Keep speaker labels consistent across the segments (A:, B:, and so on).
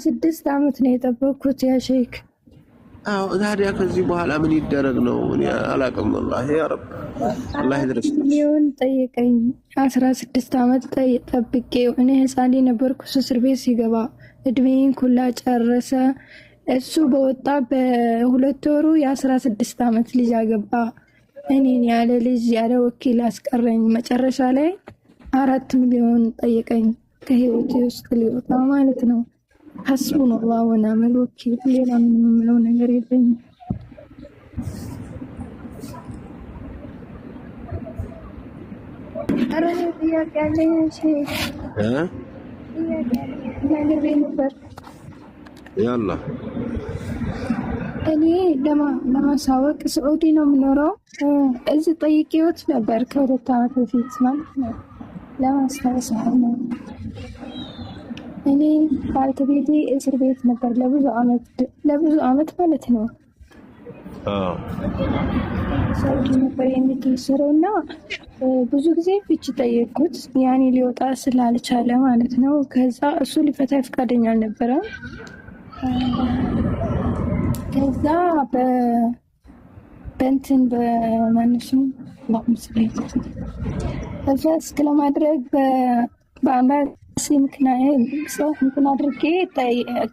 A: 6 ዓመት ነው የጠበቅኩት ያ ሼክ።
B: አዎ ታዲያ ከዚህ በኋላ ምን ይደረግ ነው? እኔ አላውቅም والله ያ ረብ አላህ ይድረስ።
A: ሊሆን ጠየቀኝ 16 ዓመት ጠብቄው እኔ ህፃን ነበርኩ። እስር ቤት ሲገባ እድሜን ኩላ ጨረሰ። እሱ በወጣ በሁለት ወሩ የ16 ዓመት ልጅ አገባ። እኔን ያለ ልጅ ያለ ወኪል አስቀረኝ። መጨረሻ ላይ 4 ሚሊዮን ጠየቀኝ ከህይወቴ ውስጥ ሊወጣ ማለት ነው። ሐስቡነላህ ወኒዕመል ወኪል። ሌላ ምንም የምለው ነገር የለኝም። ኧረ ጥያቄ አለኝ ሼክ ነገር ነበር
B: ያላ
A: እኔ ለማሳወቅ ሳዑዲ ነው የምኖረው። እዚህ ጠይቄዎት ነበር ከ2 ዓመት በፊት ማለት ነው። ለማስታወስ ነው እኔ ባልተቤቴ እስር ቤት ነበር ለብዙ ዓመት ማለት ነው። ሳዑዲ ነበር የሚታሰረው እና ብዙ ጊዜ ፍቺ ጠየቅኩት። ያኔ ሊወጣ ስላልቻለ ማለት ነው። ከዛ እሱ ሊፈታ ፈቃደኛ አልነበረም። ከዛ በእንትን በማንሽም በፈስክ ለማድረግ በአምባሲ ምክንያት አድርጌ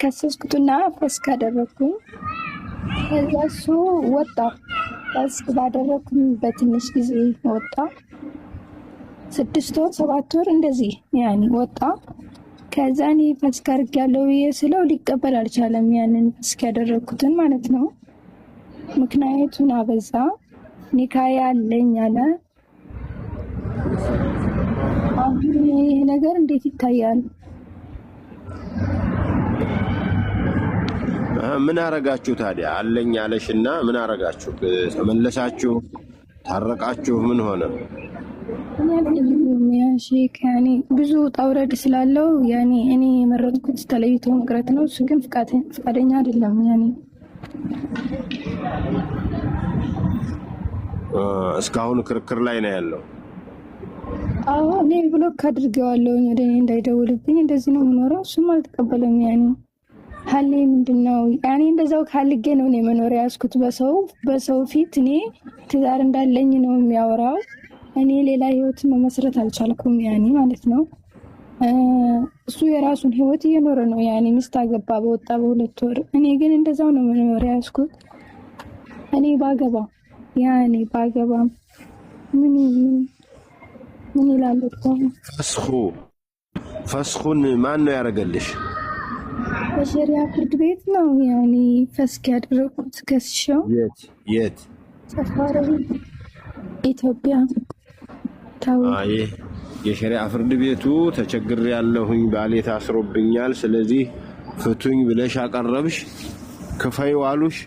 A: ከሰስኩትና ፈስክ አደረግኩኝ። ከዛ እሱ ወጣ። ፈስክ ባደረግኩኝ በትንሽ ጊዜ ወጣ። 6 ወር 7 ወር እንደዚህ ያኔ ወጣ። ከዛ እኔ ፈስክ አድርጌያለሁ ብዬ ስለው ሊቀበል አልቻለም። ያንን ፈስክ ያደረግኩትን ማለት ነው። ምክንያቱን አበዛ። ኒካያ አለኝ አለ። አሁን ይሄ ነገር እንዴት ይታያል?
B: ምን አረጋችሁ ታዲያ? አለኝ አለሽና ምን አረጋችሁ? ተመለሳችሁ? ታረቃችሁ? ምን ሆነ? ሼክ ያኔ ብዙ ጣውረድ ስላለው ያኔ እኔ የመረጥኩት ተለይቶ መቅረት ነው። እሱ ግን ፍቃደኛ አይደለም። ያኔ እስካሁን ክርክር ላይ ነው ያለው። አዎ እኔ ብሎክ አድርጌዋለሁ ወደ እኔ እንዳይደውልብኝ። እንደዚህ ነው የምኖረው። እሱም አልተቀበለም። ያኔ ሀሌ ምንድነው? ያኔ እንደዛው ካልገ ነው እኔ መኖሪያ ያዝኩት በሰው ፊት እኔ ትዳር እንዳለኝ ነው የሚያወራው። እኔ ሌላ ህይወት መመስረት አልቻልኩም ያኔ ማለት ነው። እሱ የራሱን ህይወት እየኖረ ነው። ያኔ ሚስት አገባ በወጣ በ2 ወር። እኔ ግን እንደዛው ነው መኖሪያ ያዝኩት። እኔ ባገባ ያኔ ባገባም ምን ይላል እኮ ፈስኹን ማን ነው ያደረገልሽ? በሸሪዓ ፍርድ ቤት ነው ያኔ ፈስክ ያደረኩት። ከስሸው የት ሰፋሪ ኢትዮጵያ አይ የሸሪዓ ፍርድ ቤቱ ተቸግር ያለሁኝ ባሌ ታስሮብኛል፣ ስለዚህ ፍቱኝ ብለሽ አቀረብሽ። ክፈዩ አሉሽ?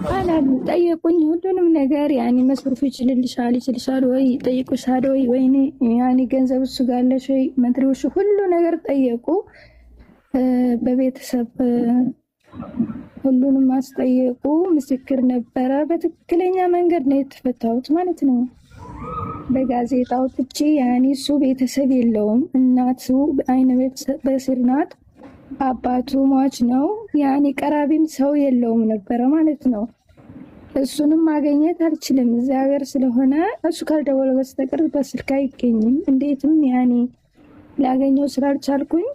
A: አላሉ ጠየቁኝ። ሁሉንም ነገር ያኔ መስፈርቱ ይችልሻል ወይ ጠይቁሻል ወይ ወይኔ ያኔ ገንዘብ እሱ ጋር አለሽ ወይ መድረውሽ ሁሉ ነገር ጠየቁ። በቤተሰብ ሁሉንም አስጠየቁ። ምስክር ነበረ። በትክክለኛ መንገድ ነው የተፈታሁት ማለት ነው። በጋዜጣው ፍቺ ያኔ እሱ ቤተሰብ የለውም። እናቱ አይነ በስር ናት። አባቱ ሟች ነው። ያኔ ቀራቢም ሰው የለውም ነበረ ማለት ነው። እሱንም ማግኘት አልችልም እግዚአብሔር ስለሆነ እሱ ካልደወለ በስተቀር በስልክ አይገኝም። እንዴትም ያኔ ላገኘው ስላልቻልኩኝ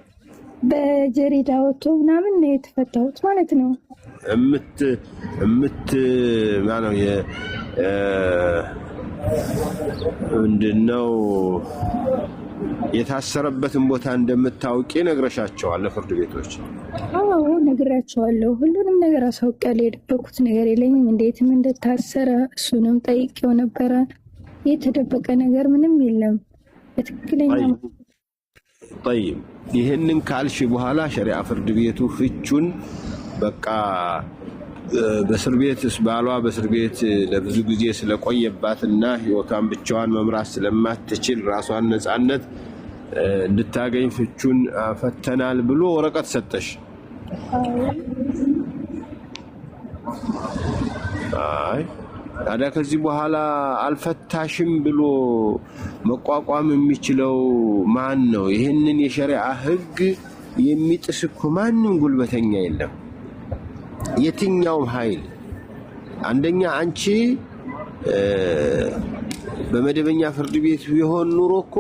A: በጀሪዳ ወጥቶ ምናምን ነው የተፈታሁት ማለት ነው። ማነው ምንድነው የታሰረበትን ቦታ እንደምታውቂ ነግረሻቸዋል ለፍርድ ቤቶች? አዎ ነግራቸዋለሁ። ሁሉንም ነገር አሳውቃለሁ። የደበቁት ነገር የለኝም። እንዴትም እንደታሰረ እሱንም ጠይቄው ነበረ። የተደበቀ ነገር ምንም የለም። በትክክለኛ طيب ይሄንን ካልሽ በኋላ ሸሪዓ ፍርድ ቤቱ ፍቹን በቃ በእስር ቤት ባሏ በእስር ቤት ለብዙ ጊዜ ስለቆየባትና ህይወቷን ብቻዋን መምራት ስለማትችል ራሷን ነፃነት እንድታገኝ ፍቹን ፈተናል ብሎ ወረቀት ሰጠሽ? አይ ታዲያ ከዚህ በኋላ አልፈታሽም ብሎ መቋቋም የሚችለው ማን ነው? ይሄንን የሸሪዓ ህግ
C: የሚጥስ እኮ ማንም ጉልበተኛ የለም የትኛውም ኃይል። አንደኛ አንቺ በመደበኛ ፍርድ ቤት ቢሆን ኑሮ እኮ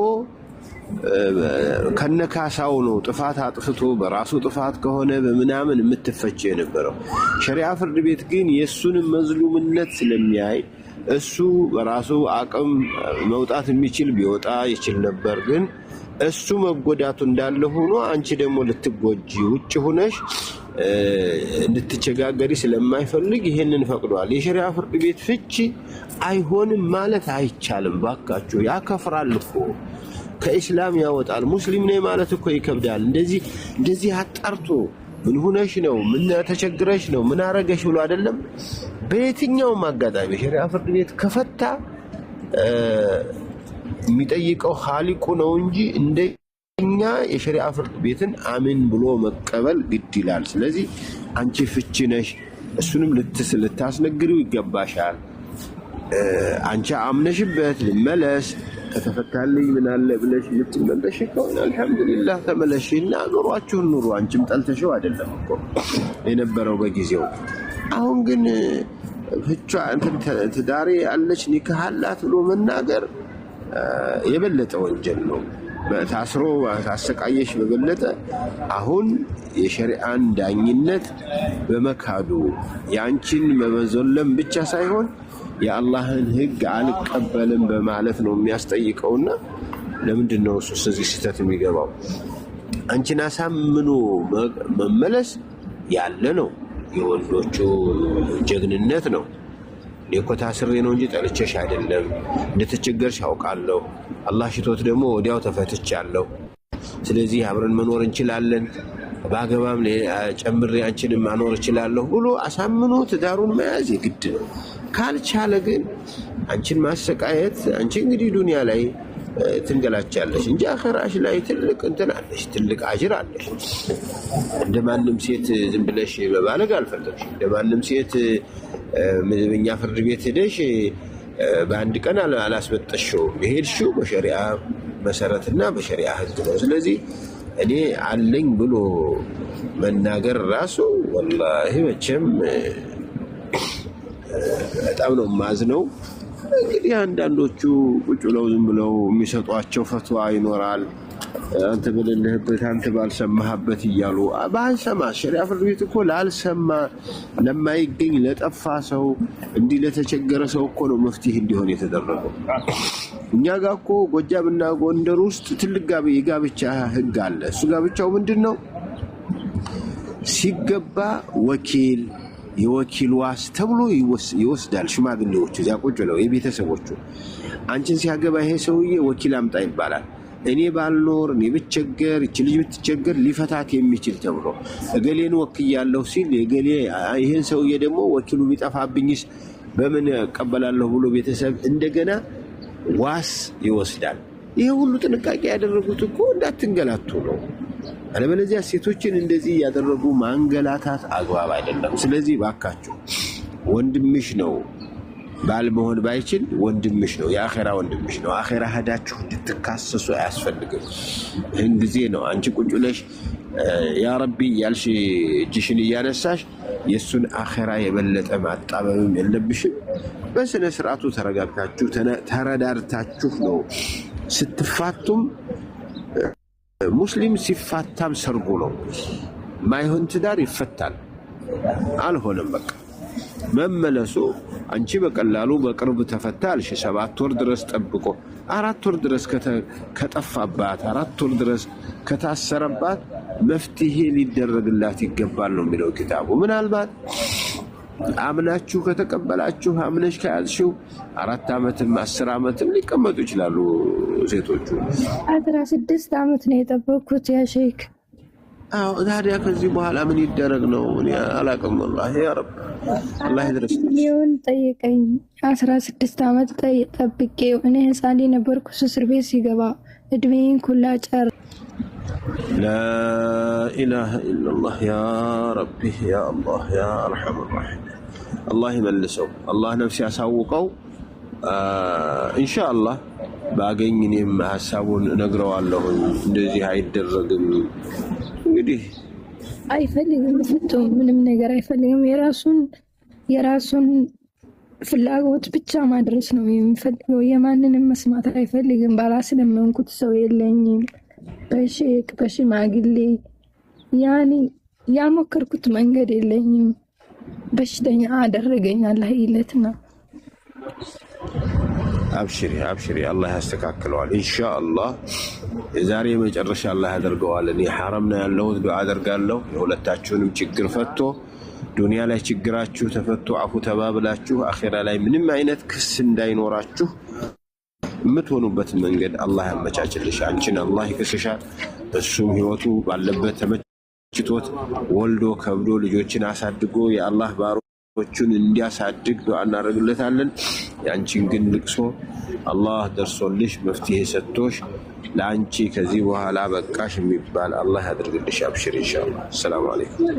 C: ከነካሳው ነው ጥፋት አጥፍቶ በራሱ ጥፋት ከሆነ በምናምን የምትፈጭ የነበረው። ሸሪዓ ፍርድ ቤት ግን የሱን መዝሉምነት ስለሚያይ እሱ በራሱ አቅም መውጣት የሚችል ቢወጣ ይችል ነበር። ግን እሱ መጎዳቱ እንዳለ ሆኖ አንቺ ደግሞ ልትጎጂ ውጭ ሆነሽ እንድትቸጋገሪ ስለማይፈልግ ይሄንን ፈቅዷል። የሸሪዓ ፍርድ ቤት ፍቺ አይሆንም ማለት አይቻልም። ባካችሁ ያከፍራል እኮ ከኢስላም ያወጣል። ሙስሊም ነኝ ማለት እኮ ይከብዳል። እንደዚህ አጣርቶ ምን ሆነሽ ነው ምን ተቸግረሽ ነው ምን አረገሽ ብሎ አይደለም። በየትኛውም አጋጣሚ ሸሪዓ ፍርድ ቤት ከፈታ የሚጠይቀው ኻሊቁ ነው እንጂ እንደኛ የሸሪዓ ፍርድ ቤትን አሜን ብሎ መቀበል ግድ ይላል። ስለዚህ አንቺ ፍቺ ነሽ፣ እሱንም ልታስነግሪው ይገባሻል። አንቺ አምነሽበት ልመለስ ከተፈታልኝ ምን አለ ብለሽ ልትመለሽ ከሆነ አልሐምዱሊላህ ተመለሽና ኑሯችሁን ኑሩ። አንቺም ጠልተሽው አይደለም እኮ የነበረው በጊዜው። አሁን ግን ፍቿ ትዳሬ አለች ኒካህ አላት ብሎ መናገር የበለጠ ወንጀል ነው። ታስሮ ታሰቃየሽ በበለጠ አሁን የሸሪዓን ዳኝነት በመካዱ ያንቺን በመዘለም ብቻ ሳይሆን የአላህን ሕግ አልቀበልም በማለት ነው የሚያስጠይቀውና ለምንድን ነው እሱ ስለዚህ ስህተት የሚገባው? አንቺን አሳምኖ መመለስ ያለ ነው የወንዶቹ ጀግንነት ነው። እኮ ታስሬ ነው እንጂ ጠልቼሽ አይደለም፣ እንድትቸገርሽ አውቃለሁ። አላህ ሽቶት ደግሞ ወዲያው ተፈትቻለሁ። ስለዚህ አብረን መኖር እንችላለን፣ ባገባም ጨምሬ አንቺንም ማኖር እችላለሁ ብሎ አሳምኖ ትዳሩን መያዝ የግድ ነው። ካልቻለ ግን አንቺን ማሰቃየት አንቺ እንግዲህ ዱንያ ላይ ትንገላቻለሽ እንጂ አኺራሽ ላይ ትልቅ እንትን አለሽ፣ ትልቅ አጅር አለሽ። እንደማንም ሴት ዝም ብለሽ በባለግ አልፈለግሽ። እንደማንም ሴት መደበኛ ፍርድ ቤት ሄደሽ በአንድ ቀን አላስበጠሽው። የሄድሽው በሸሪዓ መሰረትና በሸሪዓ ሕግ ነው። ስለዚህ እኔ አለኝ ብሎ መናገር ራሱ ወላሂ መቼም በጣም ነው ማዝነው። እንግዲህ አንዳንዶቹ ቁጭ ብለው ዝም ብለው የሚሰጧቸው ፈትዋ ይኖራል። አንተ በሌለህበት አንተ ባልሰማህበት እያሉ ባንሰማ ሸሪዓ ፍርድ ቤት እኮ ላልሰማ ለማይገኝ ለጠፋ ሰው እንዲህ ለተቸገረ ሰው እኮ ነው መፍትሄ እንዲሆን የተደረገው። እኛ ጋር እኮ ጎጃምና ጎንደር ውስጥ ትልቅ የጋብቻ ህግ አለ። እሱ ጋብቻው ምንድን ነው? ሲገባ ወኪል የወኪል ዋስ ተብሎ ይወስዳል። ሽማግሌዎቹ እዚያ ቁጭ ብለው የቤተሰቦቹ አንቺን ሲያገባ ይሄ ሰውዬ ወኪል አምጣ ይባላል። እኔ ባልኖር እኔ ብቸገር እቺ ልጅ ብትቸገር ሊፈታት የሚችል ተብሎ እገሌን ወክያለሁ ሲል እገሌ ይሄን ሰውዬ ደግሞ ወኪሉ ቢጠፋብኝስ በምን እቀበላለሁ ብሎ ቤተሰብ እንደገና ዋስ ይወስዳል። ይሄ ሁሉ ጥንቃቄ ያደረጉት እኮ እንዳትንገላቱ ነው። አለበለዚያ ሴቶችን እንደዚህ ያደረጉ ማንገላታት አግባብ አይደለም። ስለዚህ ባካችሁ ወንድምሽ ነው ባል መሆን ባይችል ወንድምሽ ነው፣ የአኺራ ወንድምሽ ነው። አኺራ ሄዳችሁ እንድትካሰሱ አያስፈልግም። ይህን ጊዜ ነው አንቺ ቁጭ ብለሽ ያ ረቢ ያልሽ እጅሽን እያነሳሽ የሱን አኺራ የበለጠ ማጣበብም የለብሽም። በስነ ስርዓቱ ተረጋግታችሁ ተረዳርታችሁ ነው ስትፋቱም። ሙስሊም ሲፋታም ሰርጉ ነው። ማይሆን ትዳር ይፈታል። አልሆነም በቃ መመለሱ አንቺ በቀላሉ በቅርብ ተፈታልሽ 7 ወር ድረስ ጠብቆ 4 ወር ድረስ ከጠፋባት 4 ወር ድረስ ከታሰረባት መፍትሄ ሊደረግላት ይገባል ነው የሚለው ኪታቡ። ምናልባት አምናችሁ ከተቀበላችሁ አምነሽ ከያዝሽው 4 ዓመትም 10 ዓመትም ሊቀመጡ ይችላሉ ሴቶቹ።
B: 16 ዓመት ነው የጠበቅኩት ያ ሼክ።
C: አዎ ታዲያ ከዚህ በኋላ ምን ይደረግ ነው? እኔ አላውቅም ወላሂ። ያ ረብ አላህ ይድረስ።
B: ሊሆን ጠይቀኝ 16 ዓመት ጠብቄው እኔ ህፃን ነበርኩ። እስር ቤት ሲገባ እድሜን ኩላ ጨር
C: لا إله إلا الله يا ربي يا الله يا أرحم الراحمين. الله يملسه الله نفسي أسوقه إن شاء الله باقيني ما حسابون نقرأ الله እንደዚህ አይደረግም እንግዲህ
B: አይፈልግም፣ ፍጹም ምንም ነገር አይፈልግም። የራሱን ፍላጎት ብቻ ማድረስ ነው የሚፈልገው። የማንንም መስማት አይፈልግም። ባላስለመንኩት ሰው የለኝም። በሼክ በሽማግሌ ያኔ ያሞከርኩት መንገድ የለኝም። በሽተኛ አደረገኝ። አላህ ይለትና
C: አብሽሪ አላህ ያስተካክለዋል ኢንሻአላህ። የዛሬ መጨረሻ አላህ ያደርገዋል። እኔ ሐረም ነው ያለሁት፣ ዱዓ አደርጋለሁ የሁለታችሁንም ችግር ፈቶ ዱንያ ላይ ችግራችሁ ተፈቶ አፉ ተባብላችሁ አኺራ ላይ ምንም አይነት ክስ እንዳይኖራችሁ የምትሆኑበትን መንገድ አላህ ያመቻችልሽ። አንቺን አላህ ይክስሻል፣ እሱም ህይወቱ ባለበት ተመችቶት ወልዶ ከብዶ ልጆችን አሳድጎ የአላህ ባሮቹን እንዲያሳድግ ዱዓ እናደርግለታለን። ያንቺን ግን ልቅሶ አላህ ደርሶልሽ መፍትሄ ሰጥቶሽ ለአንቺ ከዚህ በኋላ በቃሽ የሚባል አላህ ያድርግልሽ። አብሽር ኢንሻአላህ። ሰላም አለይኩም።